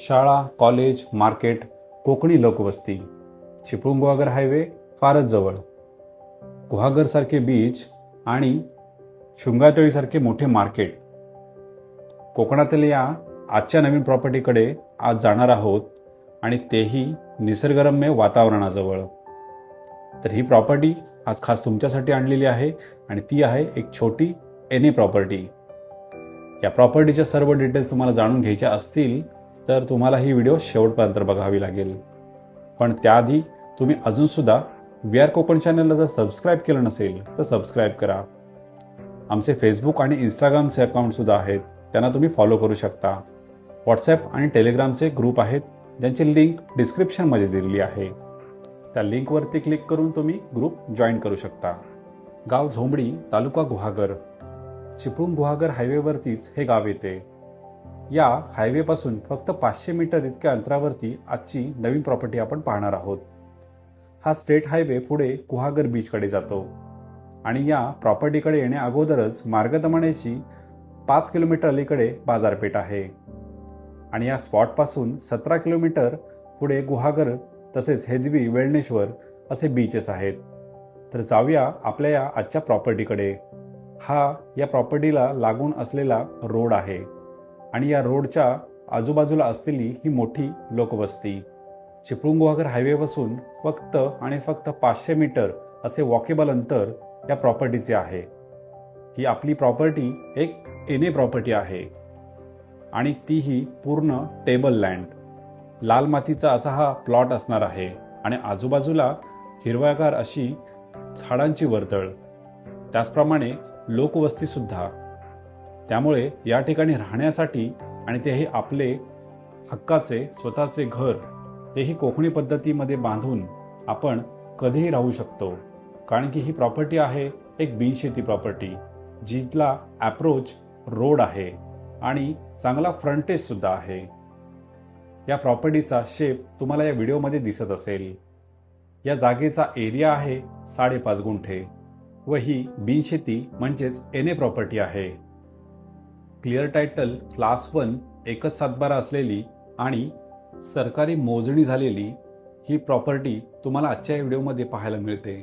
शाळा, college, market, Konkani लोकवस्ती, Chiplun Guhagar highway फारच जवळ. गुहागरसारखे बीच आणि शृंगारतळीसारखे मोठे मार्केट. कोकणातील या आजच्या नवीन प्रॉपर्टीकडे आज जाणार आहोत आणि तेही निसर्गरम्य वातावरणाजवळ. तर ही प्रॉपर्टी आज खास तुमच्यासाठी आणलेली आहे आणि ती आहे एक छोटी एनए प्रॉपर्टी. या प्रॉपर्टीच्या सर्व डिटेल्स तुम्हाला जाणून घ्यायच्या असतील तर तुम्हाला ही व्हिडिओ शेवटपर्यंत बघावी लागेल. पण त्याआधी तुम्ही अजूनसुद्धा वी आर कोकण चॅनलला जर सबस्क्राईब केलं नसेल तर सबस्क्राईब करा. आमचे फेसबुक आणि इंस्टाग्रामचे अकाउंटसुद्धा आहेत, त्यांना तुम्ही फॉलो करू शकता. व्हॉट्सॲप आणि टेलिग्रामचे ग्रुप आहेत ज्यांची लिंक डिस्क्रिप्शनमध्ये दिलेली आहे. त्या लिंकवरती क्लिक करून तुम्ही ग्रुप जॉईन करू शकता. गाव झोंबडी, तालुका गुहागर. चिपळूण गुहागर हायवेवरतीच हे गाव येते. या हायवेपासून फक्त 500 मीटर इतक्या अंतरावरती आजची नवीन प्रॉपर्टी आपण पाहणार आहोत. हा स्टेट हायवे पुढे गुहागर बीचकडे जातो आणि या प्रॉपर्टीकडे येण्या अगोदरच मार्गदमण्याची 5 किलोमीटर अलीकडे बाजारपेठ आहे आणि या स्पॉटपासून 17 किलोमीटर पुढे गुहागर तसेच हेदवी, वेळणेश्वर असे बीचेस आहेत. तर जाऊया आपल्या या आजच्या प्रॉपर्टीकडे. हा या प्रॉपर्टीला लागून असलेला रोड आहे आणि या रोडच्या आजूबाजूला असलेली ही मोठी लोकवस्ती. चिपळूण गुहागर हायवेपासून फक्त आणि फक्त 500 मीटर असे वॉकेबल अंतर या प्रॉपर्टीचे आहे. ही आपली प्रॉपर्टी एक एनए प्रॉपर्टी आहे आणि तीही पूर्ण टेबल लँड. लाल मातीचा असा हा प्लॉट असणार आहे आणि आजूबाजूला हिरवागार अशी झाडांची वर्तळ, त्याचप्रमाणे लोकवस्तीसुद्धा. त्यामुळे या ठिकाणी राहण्यासाठी आणि तेही आपले हक्काचे स्वतःचे घर, तेही कोकणी पद्धतीमध्ये बांधून आपण कधीही राहू शकतो. कारण की ही प्रॉपर्टी आहे एक बिनशेती प्रॉपर्टी, जिथला ॲप्रोच रोड आहे आणि चांगला फ्रंटेजसुद्धा आहे. या प्रॉपर्टीचा शेप तुम्हाला या व्हिडिओमध्ये दिसत असेल. या जागेचा एरिया आहे 5.5 गुंठे व ही बिनशेती म्हणजेच एनए प्रॉपर्टी आहे. क्लिअर टायटल क्लास 1 एकच सातबारा असलेली आणि सरकारी मोजणी झालेली ही प्रॉपर्टी तुम्हाला आजच्या व्हिडिओमध्ये पाहायला मिळते.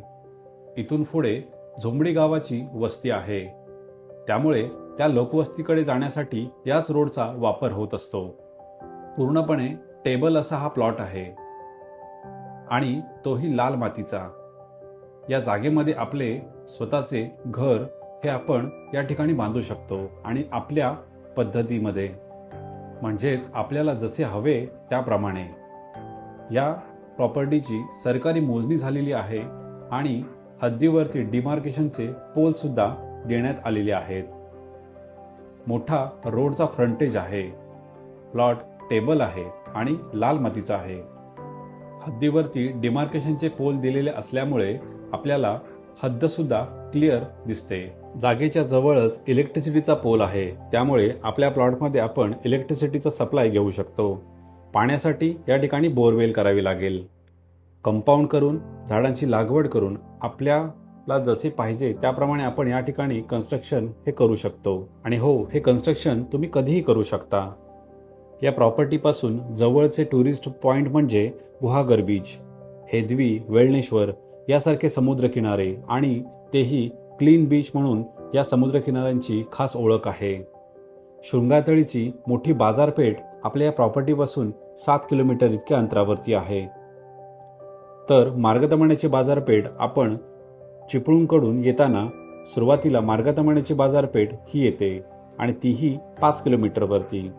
इथून पुढे झोंबडी गावाची वस्ती आहे, त्यामुळे त्या लोकवस्तीकडे जाण्यासाठी याच रोडचा वापर होत असतो. पूर्णपणे टेबल असा हा प्लॉट आहे आणि तोही लाल मातीचा. या जागेमध्ये आपले स्वतःचे घर हे आपण या ठिकाणी बांधू शकतो आणि आपल्या पद्धतीमध्ये, म्हणजेच आपल्याला जसे हवे त्याप्रमाणे. या प्रॉपर्टीची सरकारी मोजणी झालेली आहे आणि हद्दीवरती डिमार्केशनचे पोलसुद्धा देण्यात आलेले आहेत. मोठा रोडचा फ्रंटेज आहे. प्लॉट टेबल आहे आणि लाल मातीचा आहे. हद्दीवरती डिमार्केशनचे पोल दिलेले असल्यामुळे आपल्याला हद्दसुद्धा क्लिअर दिसते. जागेच्या जवळच इलेक्ट्रिसिटीचा पोल आहे, त्यामुळे आपल्या प्लॉटमध्ये आपण इलेक्ट्रिसिटीचा सप्लाय घेऊ शकतो. पाण्यासाठी या ठिकाणी बोरवेल करावी लागेल. कंपाऊंड करून झाडांची लागवड करून आपल्याला जसे पाहिजे त्याप्रमाणे आपण या ठिकाणी कन्स्ट्रक्शन हे करू शकतो. आणि हो, हे कन्स्ट्रक्शन तुम्ही कधीही करू शकता. या प्रॉपर्टीपासून जवळचे टुरिस्ट पॉइंट म्हणजे गुहागर बीच, हेदवी, वेळणेश्वर यासारखे समुद्रकिनारे आणि तेही क्लीन बीच म्हणून या समुद्रकिनाऱ्यांची खास ओळख आहे. शृंगारतळीची मोठी बाजारपेठ आपल्या या प्रॉपर्टीपासून 7 किलोमीटर इतक्या अंतरावरती आहे. तर मार्गदमण्याची बाजारपेठ आपण चिपळूणकडून येताना सुरुवातीला मार्गदमण्याची बाजारपेठ ही येते आणि तीही 5 किलोमीटरवरती.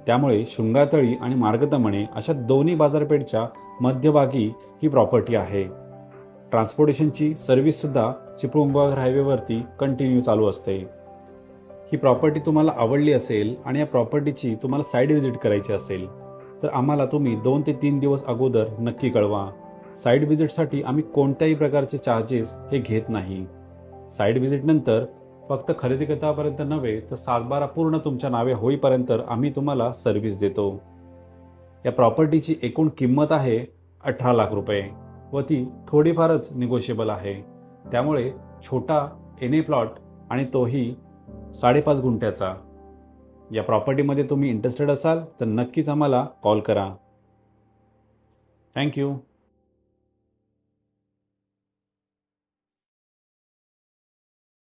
त्यामुळे शृंगारतळी आणि मार्गदमणे अशा दोन्ही बाजारपेठच्या मध्यभागी ही प्रॉपर्टी आहे. ट्रान्सपोर्टेशनची सर्व्हिससुद्धा चिपळूण गुहागर हायवेवरती कंटिन्यू चालू असते. ही प्रॉपर्टी तुम्हाला आवडली असेल आणि या प्रॉपर्टीची तुम्हाला साईड व्हिजिट करायची असेल तर आम्हाला तुम्ही 2 ते 3 दिवस अगोदर नक्की कळवा. साईड व्हिजिटसाठी आम्ही कोणत्याही प्रकारचे चार्जेस हे घेत नाही. साईड व्हिजिटनंतर फक्त खरेदी करतापर्यंत नव्हे तर सातबारा पूर्ण तुमच्या नावे होईपर्यंत आम्ही तुम्हाला सर्व्हिस देतो. या प्रॉपर्टीची एकूण किंमत आहे 18 लाख रुपये व ती थोडीफारच निगोशिएबल आहे. त्यामुळे छोटा एनए प्लॉट आणि तोही 5.5 गुंठ्याचा या प्रॉपर्टीमध्ये तुम्ही इंटरेस्टेड असाल तर नक्कीच आम्हाला कॉल करा. थँक्यू.